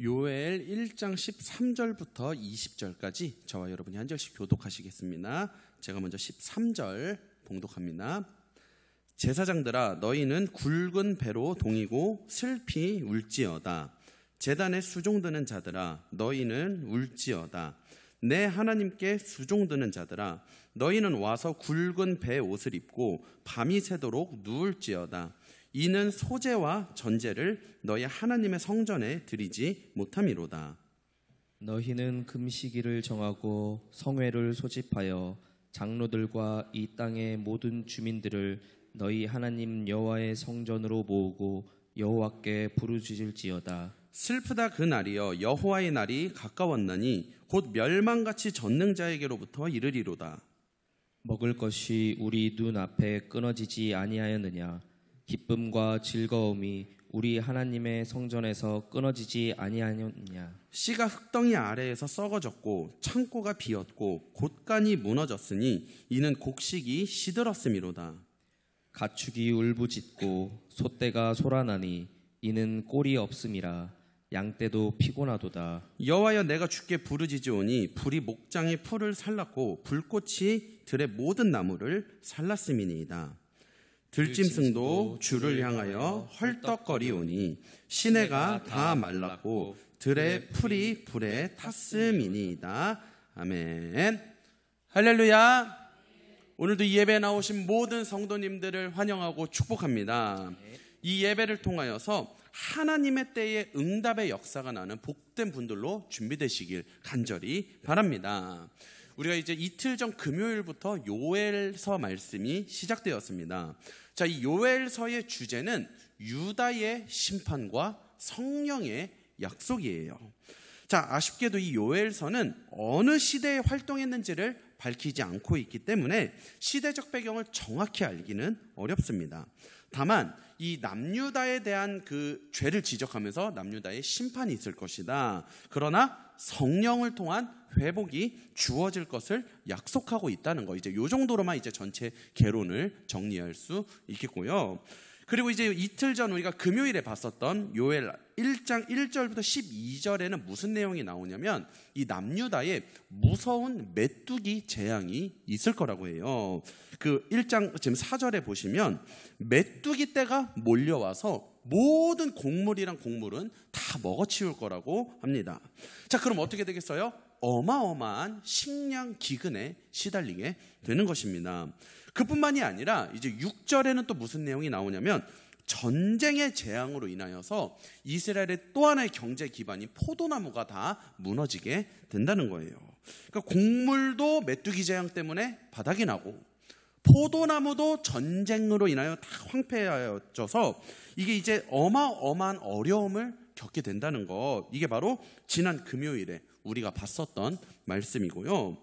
요엘 1장 13절부터 20절까지 저와 여러분이 한 절씩 교독하시겠습니다. 제가 먼저 13절 봉독합니다. 제사장들아, 너희는 굵은 배로 동이고 슬피 울지어다. 제단에 수종드는 자들아, 너희는 울지어다. 내 하나님께 수종드는 자들아, 너희는 와서 굵은 배 옷을 입고 밤이 새도록 누울지어다. 이는 소제와 전제를 너희 하나님의 성전에 드리지 못함이로다. 너희는 금식일을 정하고 성회를 소집하여 장로들과 이 땅의 모든 주민들을 너희 하나님 여호와의 성전으로 모으고 여호와께 부르짖을지어다. 슬프다 그 날이여, 여호와의 날이 가까웠나니 곧 멸망같이 전능자에게로부터 이르리로다. 먹을 것이 우리 눈앞에 끊어지지 아니하였느냐? 기쁨과 즐거움이 우리 하나님의 성전에서 끊어지지 아니하였느냐? 씨가 흙덩이 아래에서 썩어졌고 창고가 비었고 곳간이 무너졌으니 이는 곡식이 시들었음이로다. 가축이 울부짖고 소떼가 소란하니 이는 꼴이 없음이라. 양떼도 피곤하도다. 여호와여, 내가 주께 부르짖으오니 불이 목장의 풀을 살랐고 불꽃이 들의 모든 나무를 살랐음이니이다. 들짐승도 주를 향하여 헐떡거리오니 시내가 다 말랐고 들의 풀이 불에 탔음이니이다. 아멘. 할렐루야. 오늘도 이 예배에 나오신 모든 성도님들을 환영하고 축복합니다. 이 예배를 통하여서 하나님의 때에 응답의 역사가 나는 복된 분들로 준비되시길 간절히 바랍니다. 우리가 이제 이틀 전 금요일부터 요엘서 말씀이 시작되었습니다. 자, 이 요엘서의 주제는 유다의 심판과 성령의 약속이에요. 자, 아쉽게도 이 요엘서는 어느 시대에 활동했는지를 밝히지 않고 있기 때문에 시대적 배경을 정확히 알기는 어렵습니다. 다만 이 남유다에 대한 그 죄를 지적하면서 남유다의 심판이 있을 것이다. 그러나 성령을 통한 회복이 주어질 것을 약속하고 있다는 거. 이제 요 정도로만 이제 전체 개론을 정리할 수 있겠고요. 그리고 이제 이틀 전 우리가 금요일에 봤었던 요엘 1장 1절부터 12절에는 무슨 내용이 나오냐면 이 남유다에 무서운 메뚜기 재앙이 있을 거라고 해요. 그 1장 지금 4절에 보시면 메뚜기 떼가 몰려와서 모든 곡물이랑 곡물은 다 먹어치울 거라고 합니다. 자, 그럼 어떻게 되겠어요? 어마어마한 식량 기근에 시달리게 되는 것입니다. 그뿐만이 아니라 이제 6절에는 또 무슨 내용이 나오냐면 전쟁의 재앙으로 인하여서 이스라엘의 또 하나의 경제 기반인 포도나무가 다 무너지게 된다는 거예요. 그러니까 곡물도 메뚜기 재앙 때문에 바닥이 나고 포도나무도 전쟁으로 인하여 다 황폐해져서 이게 이제 어마어마한 어려움을 겪게 된다는 거. 이게 바로 지난 금요일에 우리가 봤었던 말씀이고요.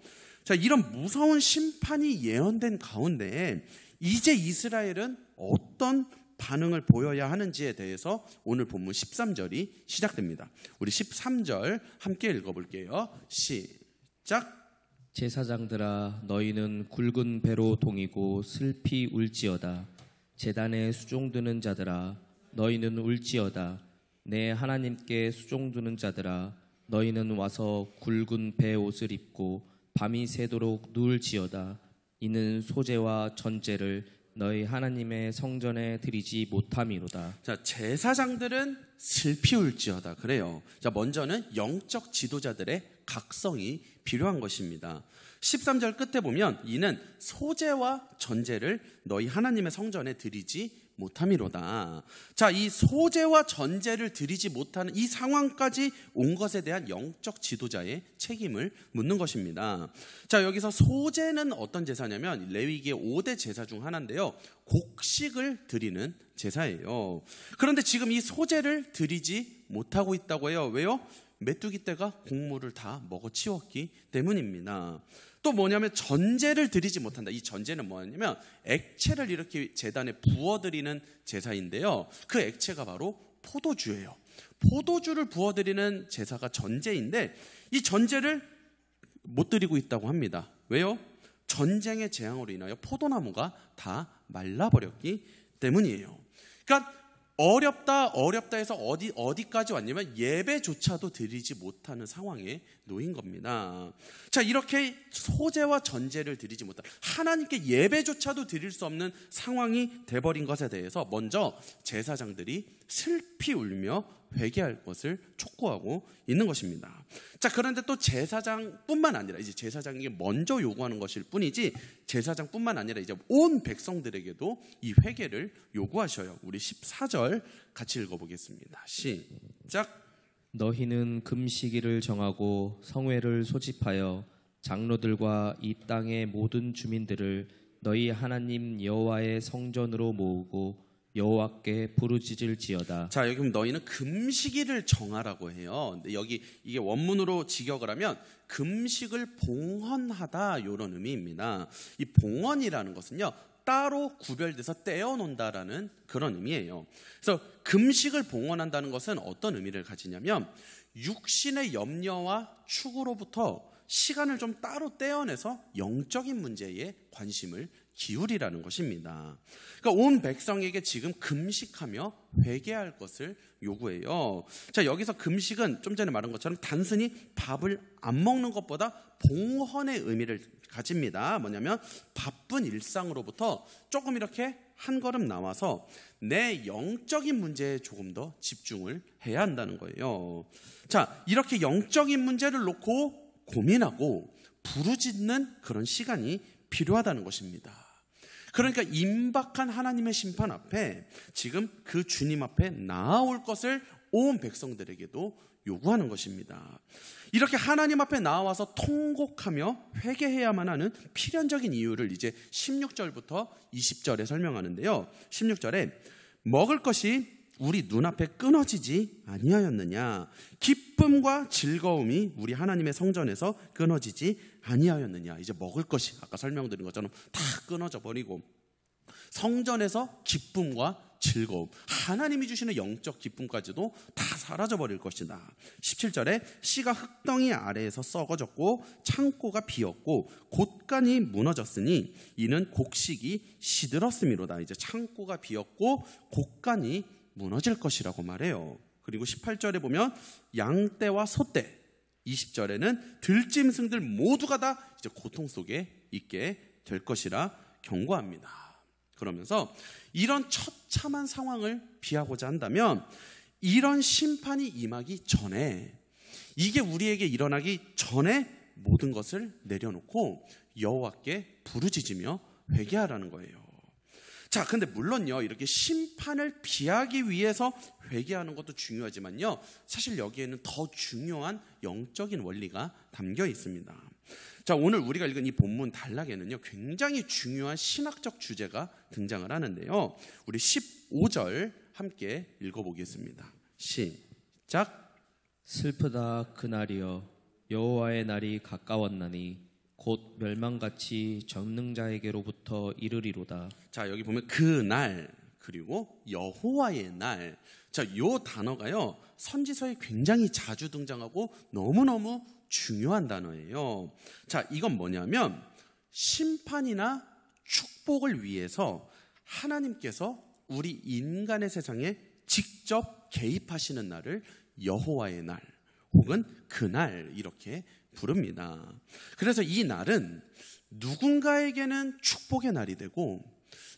자, 이런 무서운 심판이 예언된 가운데 이제 이스라엘은 어떤 반응을 보여야 하는지에 대해서 오늘 본문 13절이 시작됩니다. 우리 13절 함께 읽어볼게요. 시작. 제사장들아, 너희는 굵은 배로 동이고 슬피 울지어다. 제단에 수종드는 자들아, 너희는 울지어다. 내 하나님께 수종드는 자들아, 너희는 와서 굵은 배 옷을 입고 밤이 새도록 누울지어다. 이는 소제와 전제를 너희 하나님의 성전에 드리지 못함이로다. 자, 제사장들은 슬피 울지어다 그래요. 자, 먼저는 영적 지도자들의 각성이 필요한 것입니다. 13절 끝에 보면 이는 소제와 전제를 너희 하나님의 성전에 드리지 못함이로다. 자, 이 소제와 전제를 드리지 못하는 이 상황까지 온 것에 대한 영적 지도자의 책임을 묻는 것입니다. 자, 여기서 소제는 어떤 제사냐면 레위기의 5대 제사 중 하나인데요. 곡식을 드리는 제사예요. 그런데 지금 이 소제를 드리지 못하고 있다고 해요. 왜요? 메뚜기 떼가 곡물을 다 먹어치웠기 때문입니다. 또 뭐냐면 전제를 드리지 못한다. 이 전제는 뭐냐면 액체를 이렇게 제단에 부어드리는 제사인데요. 그 액체가 바로 포도주예요. 포도주를 부어드리는 제사가 전제인데 이 전제를 못 드리고 있다고 합니다. 왜요? 전쟁의 재앙으로 인하여 포도나무가 다 말라버렸기 때문이에요. 그러니까 어렵다 해서 어디까지 왔냐면 예배조차도 드리지 못하는 상황에 놓인 겁니다. 자, 이렇게 소제와 전제를 드리지 못한, 하나님께 예배조차도 드릴 수 없는 상황이 돼버린 것에 대해서 먼저 제사장들이 슬피 울며 회개할 것을 촉구하고 있는 것입니다. 자, 그런데 또 제사장뿐만 아니라, 이제 제사장에게 먼저 요구하는 것일 뿐이지, 제사장뿐만 아니라 이제 온 백성들에게도 이 회개를 요구하셔요. 우리 14절 같이 읽어보겠습니다. 시작. 너희는 금시기를 정하고 성회를 소집하여 장로들과 이 땅의 모든 주민들을 너희 하나님 여호와의 성전으로 모으고 여호와께 부르짖을지어다. 자, 여기 너희는 금식일을 정하라고 해요. 근데 여기 이게 원문으로 직역을 하면 금식을 봉헌하다, 이런 의미입니다. 이 봉헌이라는 것은요, 따로 구별돼서 떼어놓는다라는 그런 의미예요. 그래서 금식을 봉헌한다는 것은 어떤 의미를 가지냐면 육신의 염려와 축으로부터 시간을 좀 따로 떼어내서 영적인 문제에 관심을 기울이라는 것입니다. 그러니까 온 백성에게 지금 금식하며 회개할 것을 요구해요. 자, 여기서 금식은 좀 전에 말한 것처럼 단순히 밥을 안 먹는 것보다 봉헌의 의미를 가집니다. 뭐냐면 바쁜 일상으로부터 조금 이렇게 한 걸음 나와서 내 영적인 문제에 조금 더 집중을 해야 한다는 거예요. 자, 이렇게 영적인 문제를 놓고 고민하고 부르짖는 그런 시간이 필요하다는 것입니다. 그러니까 임박한 하나님의 심판 앞에 지금 그 주님 앞에 나아올 것을 온 백성들에게도 요구하는 것입니다. 이렇게 하나님 앞에 나와서 통곡하며 회개해야만 하는 필연적인 이유를 이제 16절부터 20절에 설명하는데요. 16절에 먹을 것이 우리 눈앞에 끊어지지 아니하였느냐, 기쁨과 즐거움이 우리 하나님의 성전에서 끊어지지 아니하였느냐. 이제 먹을 것이 아까 설명드린 것처럼 다 끊어져 버리고 성전에서 기쁨과 즐거움, 하나님이 주시는 영적 기쁨까지도 다 사라져 버릴 것이다. 17절에 씨가 흙덩이 아래에서 썩어졌고 창고가 비었고 곳간이 무너졌으니 이는 곡식이 시들었음이로다. 이제 창고가 비었고 곳간이 무너질 것이라고 말해요. 그리고 18절에 보면 양떼와 소떼, 20절에는 들짐승들 모두가 다 이제 고통 속에 있게 될 것이라 경고합니다. 그러면서 이런 처참한 상황을 피하고자 한다면 이런 심판이 임하기 전에, 이게 우리에게 일어나기 전에 모든 것을 내려놓고 여호와께 부르짖으며 회개하라는 거예요. 자, 근데 물론요, 이렇게 심판을 피하기 위해서 회개하는 것도 중요하지만요, 사실 여기에는 더 중요한 영적인 원리가 담겨 있습니다. 자, 오늘 우리가 읽은 이 본문 단락에는요, 굉장히 중요한 신학적 주제가 등장을 하는데요. 우리 15절 함께 읽어보겠습니다. 시작. 슬프다 그날이여, 여호와의 날이 가까웠나니 곧 멸망같이 전능자에게로부터 이르리로다. 자, 여기 보면 그날, 그리고 여호와의 날. 자, 요 단어가요, 선지서에 굉장히 자주 등장하고 너무너무 중요한 단어예요. 자, 이건 뭐냐면 심판이나 축복을 위해서 하나님께서 우리 인간의 세상에 직접 개입하시는 날을 여호와의 날 혹은 그날 이렇게 부릅니다. 그래서 이 날은 누군가에게는 축복의 날이 되고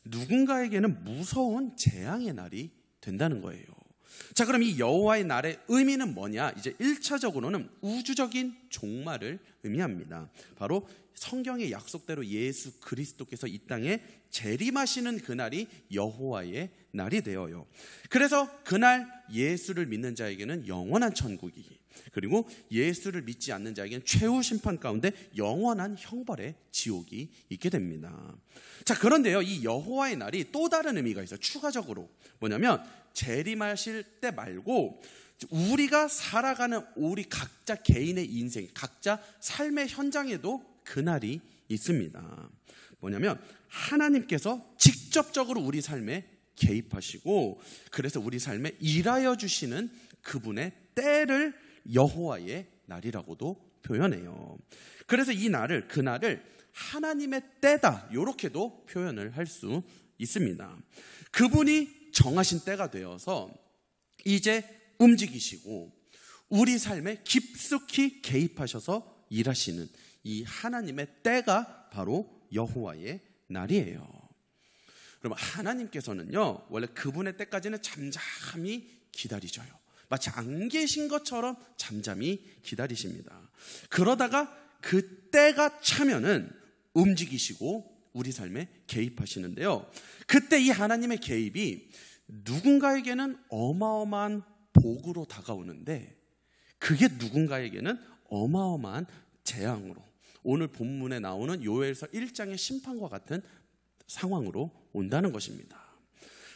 누군가에게는 무서운 재앙의 날이 된다는 거예요. 자, 그럼 이 여호와의 날의 의미는 뭐냐? 이제 1차적으로는 우주적인 종말을 의미합니다. 바로 성경의 약속대로 예수 그리스도께서 이 땅에 재림하시는 그날이 여호와의 날이 되어요. 그래서 그날 예수를 믿는 자에게는 영원한 천국이, 그리고 예수를 믿지 않는 자에게는 최후 심판 가운데 영원한 형벌의 지옥이 있게 됩니다. 자, 그런데요, 이 여호와의 날이 또 다른 의미가 있어요. 추가적으로 뭐냐면 재림하실 때 말고 우리가 살아가는 우리 각자 개인의 인생, 각자 삶의 현장에도 그날이 있습니다. 뭐냐면 하나님께서 직접적으로 우리 삶에 개입하시고 그래서 우리 삶에 일하여 주시는 그분의 때를 여호와의 날이라고도 표현해요. 그래서 이 날을, 그날을 하나님의 때다, 이렇게도 표현을 할 수 있습니다. 그분이 정하신 때가 되어서 이제 움직이시고 우리 삶에 깊숙이 개입하셔서 일하시는 이 하나님의 때가 바로 여호와의 날이에요. 그러면 하나님께서는요, 원래 그분의 때까지는 잠잠히 기다리셔요. 마치 안 계신 것처럼 잠잠히 기다리십니다. 그러다가 그 때가 차면은 움직이시고 우리 삶에 개입하시는데요, 그때 이 하나님의 개입이 누군가에게는 어마어마한 복으로 다가오는데 그게 누군가에게는 어마어마한 재앙으로, 오늘 본문에 나오는 요엘서 1장의 심판과 같은 상황으로 온다는 것입니다.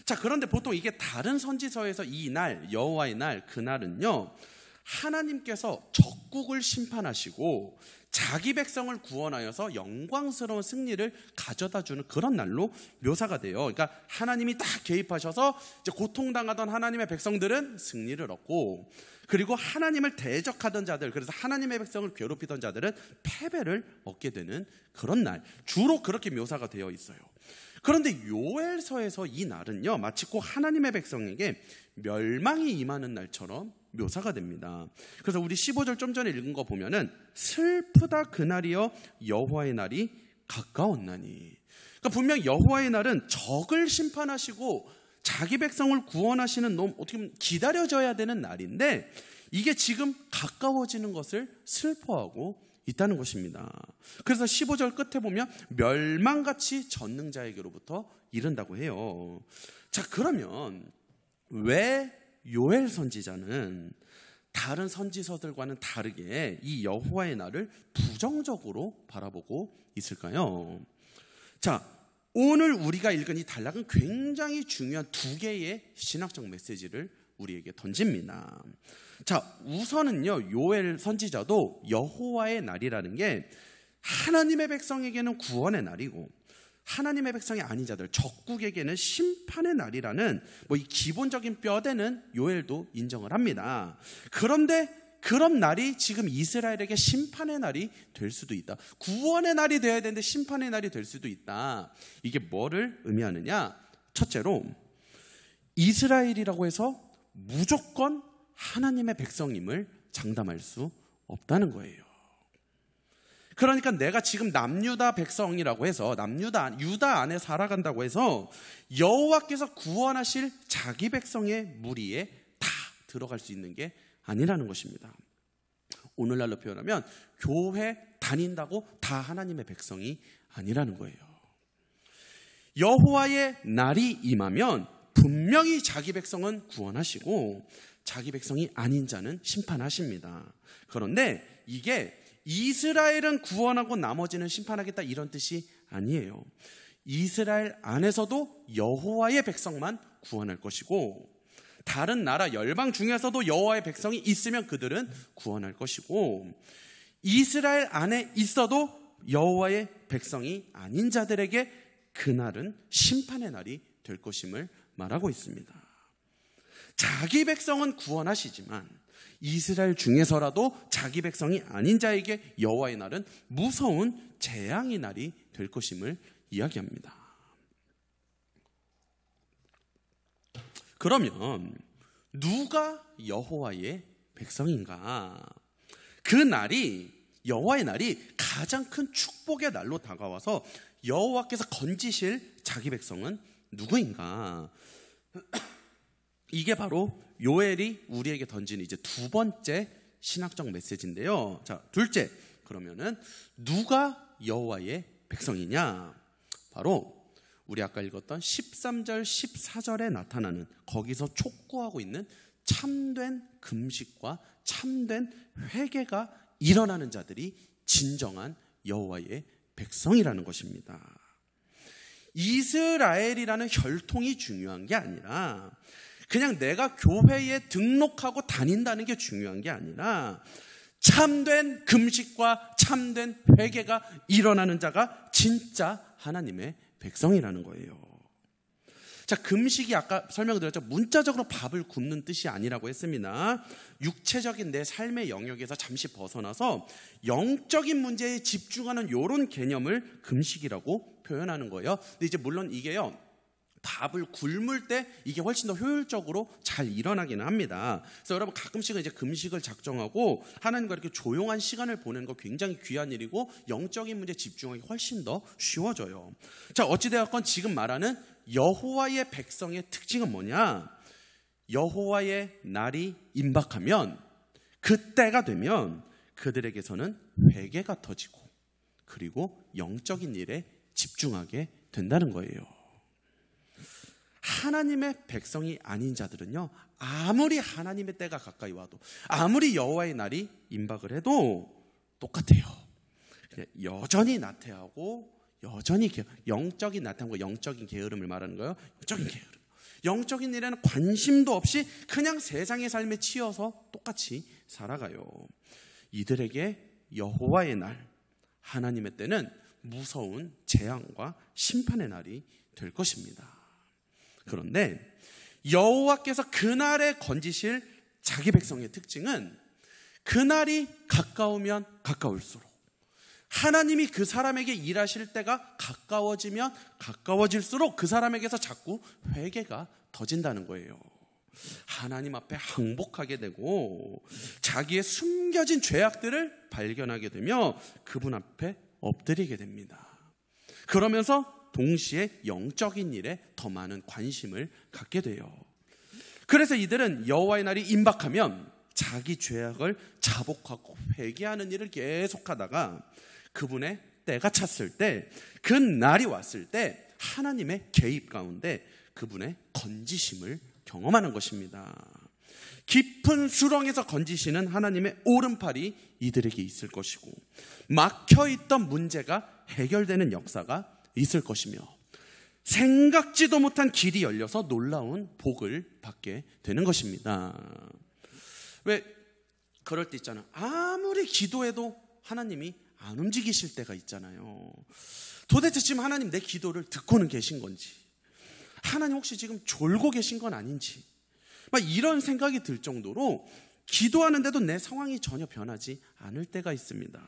자, 그런데 보통 이게 다른 선지서에서 이 날, 여호와의 날, 그날은요, 하나님께서 적국을 심판하시고 자기 백성을 구원하여서 영광스러운 승리를 가져다주는 그런 날로 묘사가 돼요. 그러니까 하나님이 딱 개입하셔서 이제 고통당하던 하나님의 백성들은 승리를 얻고, 그리고 하나님을 대적하던 자들, 그래서 하나님의 백성을 괴롭히던 자들은 패배를 얻게 되는 그런 날, 주로 그렇게 묘사가 되어 있어요. 그런데 요엘서에서 이 날은요, 마치 꼭 하나님의 백성에게 멸망이 임하는 날처럼 묘사가 됩니다. 그래서 우리 15절 좀 전에 읽은 거 보면은 슬프다 그날이여 여호와의 날이 가까웠나니. 그러니까 분명 여호와의 날은 적을 심판하시고 자기 백성을 구원하시는, 너무 어떻게 보면 기다려져야 되는 날인데 이게 지금 가까워지는 것을 슬퍼하고 있다는 것입니다. 그래서 15절 끝에 보면 멸망같이 전능자에게로부터 이른다고 해요. 자, 그러면 왜 요엘 선지자는 다른 선지서들과는 다르게 이 여호와의 날을 부정적으로 바라보고 있을까요? 자, 오늘 우리가 읽은 이 단락은 굉장히 중요한 두 개의 신학적 메시지를 우리에게 던집니다. 자, 우선은요, 요엘 선지자도 여호와의 날이라는 게 하나님의 백성에게는 구원의 날이고 하나님의 백성이 아닌 자들, 적국에게는 심판의 날이라는 이 기본적인 뼈대는 요엘도 인정을 합니다. 그런데 그런 날이 지금 이스라엘에게 심판의 날이 될 수도 있다. 구원의 날이 되어야 되는데 심판의 날이 될 수도 있다. 이게 뭐를 의미하느냐? 첫째로 이스라엘이라고 해서 무조건 하나님의 백성임을 장담할 수 없다는 거예요. 그러니까 내가 지금 남유다 백성이라고 해서 유다 안에 살아간다고 해서 여호와께서 구원하실 자기 백성의 무리에 다 들어갈 수 있는 게 아니라는 것입니다. 오늘날로 표현하면 교회 다닌다고 다 하나님의 백성이 아니라는 거예요. 여호와의 날이 임하면 분명히 자기 백성은 구원하시고 자기 백성이 아닌 자는 심판하십니다. 그런데 이게 이스라엘은 구원하고 나머지는 심판하겠다 이런 뜻이 아니에요. 이스라엘 안에서도 여호와의 백성만 구원할 것이고 다른 나라 열방 중에서도 여호와의 백성이 있으면 그들은 구원할 것이고 이스라엘 안에 있어도 여호와의 백성이 아닌 자들에게 그날은 심판의 날이 될 것임을 말하고 있습니다. 자기 백성은 구원하시지만 이스라엘 중에서라도 자기 백성이 아닌 자에게 여호와의 날은 무서운 재앙의 날이 될 것임을 이야기합니다. 그러면 누가 여호와의 백성인가? 그 날이, 여호와의 날이 가장 큰 축복의 날로 다가와서 여호와께서 건지실 자기 백성은 누구인가? 이게 바로 요엘이 우리에게 던지는 이제 두 번째 신학적 메시지인데요. 자, 둘째, 그러면은 누가 여호와의 백성이냐? 바로 우리 아까 읽었던 13절, 14절에 나타나는, 거기서 촉구하고 있는 참된 금식과 참된 회개가 일어나는 자들이 진정한 여호와의 백성이라는 것입니다. 이스라엘이라는 혈통이 중요한 게 아니라 그냥 내가 교회에 등록하고 다닌다는 게 중요한 게 아니라 참된 금식과 참된 회개가 일어나는 자가 진짜 하나님의 백성이라는 거예요. 자, 금식이 아까 설명드렸죠. 문자적으로 밥을 굶는 뜻이 아니라고 했습니다. 육체적인 내 삶의 영역에서 잠시 벗어나서 영적인 문제에 집중하는 이런 개념을 금식이라고 표현하는 거예요. 근데 이제 물론 이게요, 밥을 굶을 때 이게 훨씬 더 효율적으로 잘 일어나기는 합니다. 그래서 여러분 가끔씩은 이제 금식을 작정하고 하나님과 이렇게 조용한 시간을 보내는 거 굉장히 귀한 일이고 영적인 문제에 집중하기 훨씬 더 쉬워져요. 자, 어찌되었건 지금 말하는 여호와의 백성의 특징은 뭐냐? 여호와의 날이 임박하면, 그때가 되면 그들에게서는 회개가 터지고 그리고 영적인 일에 집중하게 된다는 거예요. 하나님의 백성이 아닌 자들은요, 아무리 하나님의 때가 가까이 와도, 아무리 여호와의 날이 임박을 해도 똑같아요. 그냥 여전히 나태하고 여전히 영적인 나태함과 영적인 게으름을 말하는 거예요. 영적인 게으름. 영적인 일에는 관심도 없이 그냥 세상의 삶에 치여서 똑같이 살아가요. 이들에게 여호와의 날, 하나님의 때는 무서운 재앙과 심판의 날이 될 것입니다. 그런데 여호와께서 그날에 건지실 자기 백성의 특징은 그날이 가까우면 가까울수록, 하나님이 그 사람에게 일하실 때가 가까워지면 가까워질수록 그 사람에게서 자꾸 회개가 터진다는 거예요. 하나님 앞에 항복하게 되고 자기의 숨겨진 죄악들을 발견하게 되며 그분 앞에 엎드리게 됩니다. 그러면서 동시에 영적인 일에 더 많은 관심을 갖게 돼요. 그래서 이들은 여호와의 날이 임박하면 자기 죄악을 자복하고 회개하는 일을 계속하다가 그분의 때가 찼을 때, 그 날이 왔을 때 하나님의 개입 가운데 그분의 건지심을 경험하는 것입니다. 깊은 수렁에서 건지시는 하나님의 오른팔이 이들에게 있을 것이고, 막혀있던 문제가 해결되는 역사가 있을 것이며, 생각지도 못한 길이 열려서 놀라운 복을 받게 되는 것입니다. 왜 그럴 때 있잖아, 아무리 기도해도 하나님이 안 움직이실 때가 있잖아요. 도대체 지금 하나님 내 기도를 듣고는 계신 건지, 하나님 혹시 지금 졸고 계신 건 아닌지, 막 이런 생각이 들 정도로 기도하는데도 내 상황이 전혀 변하지 않을 때가 있습니다.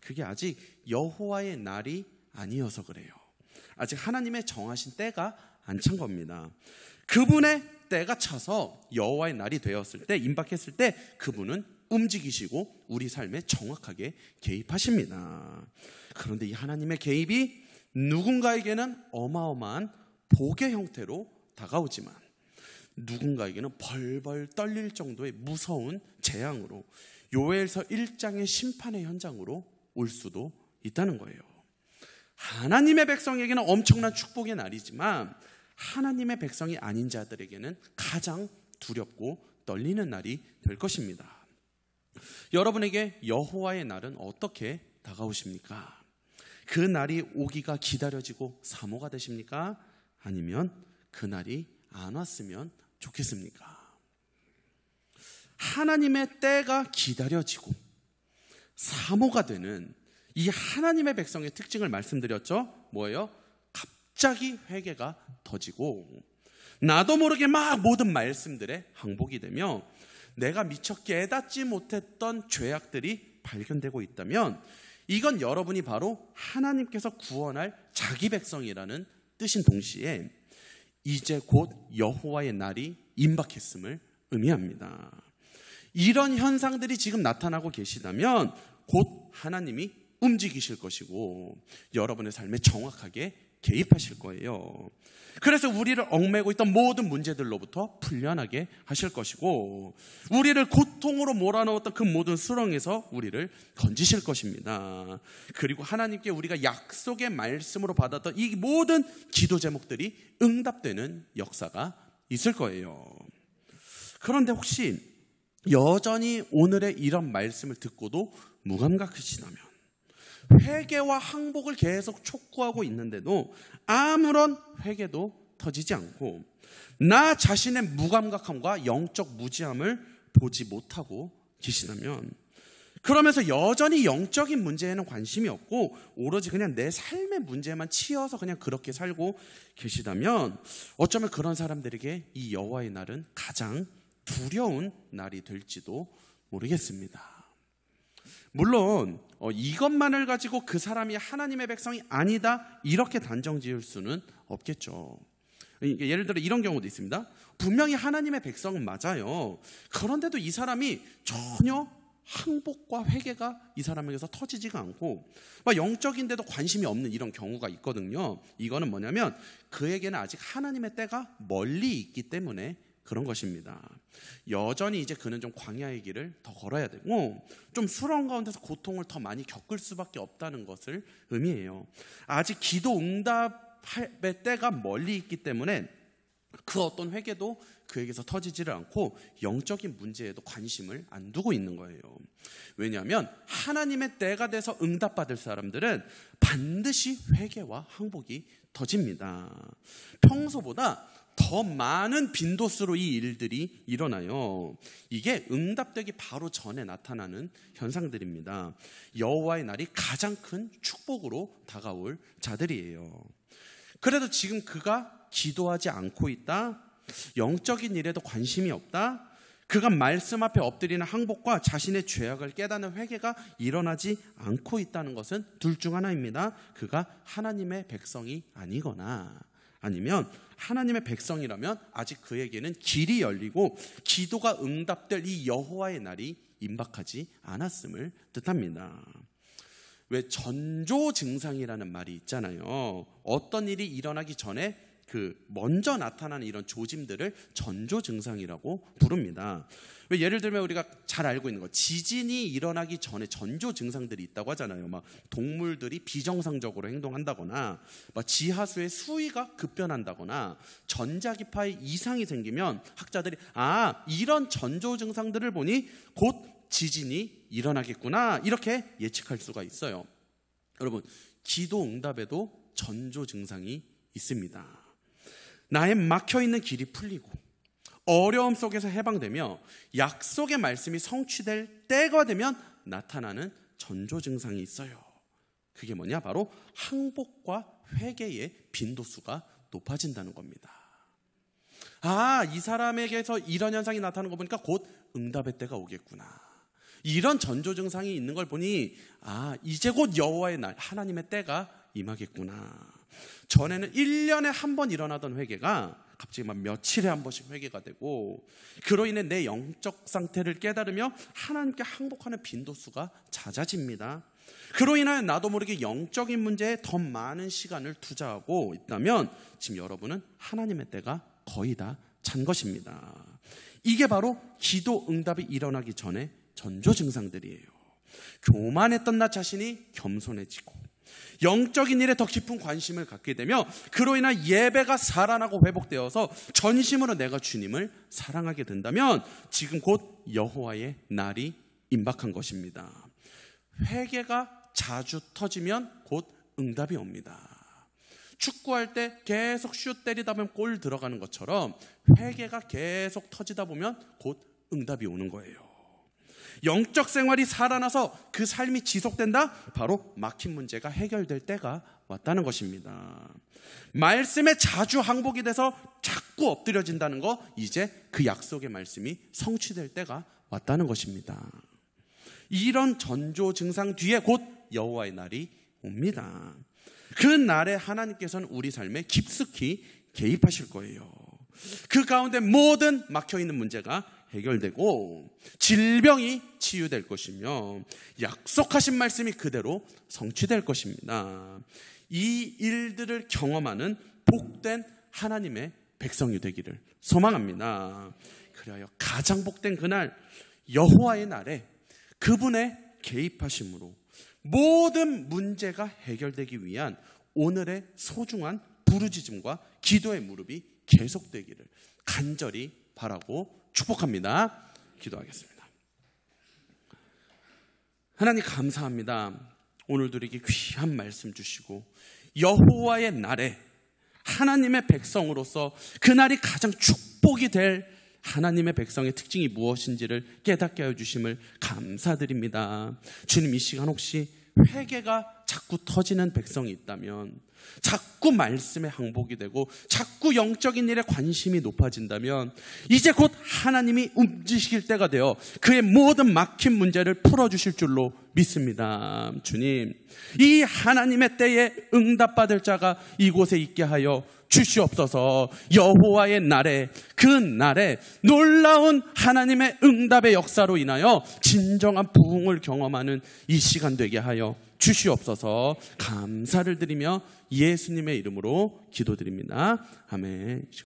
그게 아직 여호와의 날이 아니어서 그래요. 아직 하나님의 정하신 때가 안 찬 겁니다. 그분의 때가 차서 여호와의 날이 되었을 때, 임박했을 때 그분은 움직이시고 우리 삶에 정확하게 개입하십니다. 그런데 이 하나님의 개입이 누군가에게는 어마어마한 복의 형태로 다가오지만 누군가에게는 벌벌 떨릴 정도의 무서운 재앙으로, 요엘서 1장의 심판의 현장으로 올 수도 있다는 거예요. 하나님의 백성에게는 엄청난 축복의 날이지만 하나님의 백성이 아닌 자들에게는 가장 두렵고 떨리는 날이 될 것입니다. 여러분에게 여호와의 날은 어떻게 다가오십니까? 그 날이 오기가 기다려지고 사모가 되십니까? 아니면 그 날이 안 왔으면 좋겠습니까? 하나님의 때가 기다려지고 사모가 되는 이 하나님의 백성의 특징을 말씀드렸죠. 뭐예요? 갑자기 회개가 터지고 나도 모르게 막 모든 말씀들에 항복이 되며 내가 미처 깨닫지 못했던 죄악들이 발견되고 있다면 이건 여러분이 바로 하나님께서 구원할 자기 백성이라는 뜻인 동시에 이제 곧 여호와의 날이 임박했음을 의미합니다. 이런 현상들이 지금 나타나고 계시다면 곧 하나님이 움직이실 것이고 여러분의 삶에 정확하게 개입하실 거예요. 그래서 우리를 얽매고 있던 모든 문제들로부터 풀려나게 하실 것이고 우리를 고통으로 몰아넣었던 그 모든 수렁에서 우리를 건지실 것입니다. 그리고 하나님께 우리가 약속의 말씀으로 받았던 이 모든 기도 제목들이 응답되는 역사가 있을 거예요. 그런데 혹시 여전히 오늘의 이런 말씀을 듣고도 무감각하시다면, 회개와 항복을 계속 촉구하고 있는데도 아무런 회개도 터지지 않고 나 자신의 무감각함과 영적 무지함을 보지 못하고 계시다면, 그러면서 여전히 영적인 문제에는 관심이 없고 오로지 그냥 내 삶의 문제만 치여서 그냥 그렇게 살고 계시다면 어쩌면 그런 사람들에게 이 여호와의 날은 가장 두려운 날이 될지도 모르겠습니다. 물론 이것만을 가지고 그 사람이 하나님의 백성이 아니다 이렇게 단정 지을 수는 없겠죠. 예를 들어 이런 경우도 있습니다. 분명히 하나님의 백성은 맞아요. 그런데도 이 사람이 전혀 항복과 회개가 이 사람에게서 터지지가 않고 막 영적인데도 관심이 없는 이런 경우가 있거든요. 이거는 뭐냐면 그에게는 아직 하나님의 때가 멀리 있기 때문에 그런 것입니다. 여전히 이제 그는 좀 광야의 길을 더 걸어야 되고 좀 수렁 가운데서 고통을 더 많이 겪을 수밖에 없다는 것을 의미해요. 아직 기도 응답의 때가 멀리 있기 때문에 그 어떤 회개도 그에게서 터지지를 않고 영적인 문제에도 관심을 안 두고 있는 거예요. 왜냐하면 하나님의 때가 돼서 응답받을 사람들은 반드시 회개와 항복이 터집니다. 평소보다 더 많은 빈도수로 이 일들이 일어나요. 이게 응답되기 바로 전에 나타나는 현상들입니다. 여호와의 날이 가장 큰 축복으로 다가올 자들이에요. 그래도 지금 그가 기도하지 않고 있다, 영적인 일에도 관심이 없다, 그가 말씀 앞에 엎드리는 항복과 자신의 죄악을 깨닫는 회개가 일어나지 않고 있다는 것은 둘 중 하나입니다. 그가 하나님의 백성이 아니거나 아니면 하나님의 백성이라면 아직 그에게는 길이 열리고 기도가 응답될 이 여호와의 날이 임박하지 않았음을 뜻합니다. 왜 전조 증상이라는 말이 있잖아요. 어떤 일이 일어나기 전에 먼저 나타나는 이런 조짐들을 전조 증상이라고 부릅니다. 왜 예를 들면 우리가 잘 알고 있는 거, 지진이 일어나기 전에 전조 증상들이 있다고 하잖아요. 막 동물들이 비정상적으로 행동한다거나, 막 지하수의 수위가 급변한다거나, 전자기파에 이상이 생기면 학자들이 이런 전조 증상들을 보니 곧 지진이 일어나겠구나 이렇게 예측할 수가 있어요. 여러분, 기도 응답에도 전조 증상이 있습니다. 나의 막혀있는 길이 풀리고 어려움 속에서 해방되며 약속의 말씀이 성취될 때가 되면 나타나는 전조 증상이 있어요. 그게 뭐냐? 바로 항복과 회개의 빈도수가 높아진다는 겁니다. 이 사람에게서 이런 현상이 나타나는 거 보니까 곧 응답의 때가 오겠구나. 이런 전조 증상이 있는 걸 보니 이제 곧 여호와의 날, 하나님의 때가 임하겠구나. 전에는 1년에 한 번 일어나던 회개가 갑자기 막 며칠에 한 번씩 회개가 되고, 그로 인해 내 영적 상태를 깨달으며 하나님께 항복하는 빈도수가 잦아집니다. 그로 인하여 나도 모르게 영적인 문제에 더 많은 시간을 투자하고 있다면 지금 여러분은 하나님의 때가 거의 다 찬 것입니다. 이게 바로 기도 응답이 일어나기 전에 전조 증상들이에요. 교만했던 나 자신이 겸손해지고 영적인 일에 더 깊은 관심을 갖게 되며 그로 인한 예배가 살아나고 회복되어서 전심으로 내가 주님을 사랑하게 된다면 지금 곧 여호와의 날이 임박한 것입니다. 회개가 자주 터지면 곧 응답이 옵니다. 축구할 때 계속 슛 때리다 보면 골 들어가는 것처럼 회개가 계속 터지다 보면 곧 응답이 오는 거예요. 영적 생활이 살아나서 그 삶이 지속된다? 바로 막힌 문제가 해결될 때가 왔다는 것입니다. 말씀에 자주 항복이 돼서 자꾸 엎드려진다는 거, 이제 그 약속의 말씀이 성취될 때가 왔다는 것입니다. 이런 전조 증상 뒤에 곧 여호와의 날이 옵니다. 그 날에 하나님께서는 우리 삶에 깊숙이 개입하실 거예요. 그 가운데 모든 막혀있는 문제가 해결되고 질병이 치유될 것이며 약속하신 말씀이 그대로 성취될 것입니다. 이 일들을 경험하는 복된 하나님의 백성이 되기를 소망합니다. 그래야 가장 복된 그날 여호와의 날에 그분의 개입하심으로 모든 문제가 해결되기 위한 오늘의 소중한 부르짖음과 기도의 무릎이 계속되기를 간절히 바라고 축복합니다. 기도하겠습니다. 하나님 감사합니다. 오늘도 이렇게 귀한 말씀 주시고 여호와의 날에 하나님의 백성으로서 그날이 가장 축복이 될 하나님의 백성의 특징이 무엇인지를 깨닫게 하여 주심을 감사드립니다. 주님, 이 시간 혹시 회개가 자꾸 터지는 백성이 있다면, 자꾸 말씀에 항복이 되고 자꾸 영적인 일에 관심이 높아진다면 이제 곧 하나님이 움직이실 때가 되어 그의 모든 막힌 문제를 풀어주실 줄로 믿습니다. 주님, 이 하나님의 때에 응답받을 자가 이곳에 있게 하여 주시옵소서. 여호와의 날에, 그 날에 놀라운 하나님의 응답의 역사로 인하여 진정한 부흥을 경험하는 이 시간 되게 하여 주시옵소서. 감사를 드리며 예수님의 이름으로 기도드립니다. 아멘.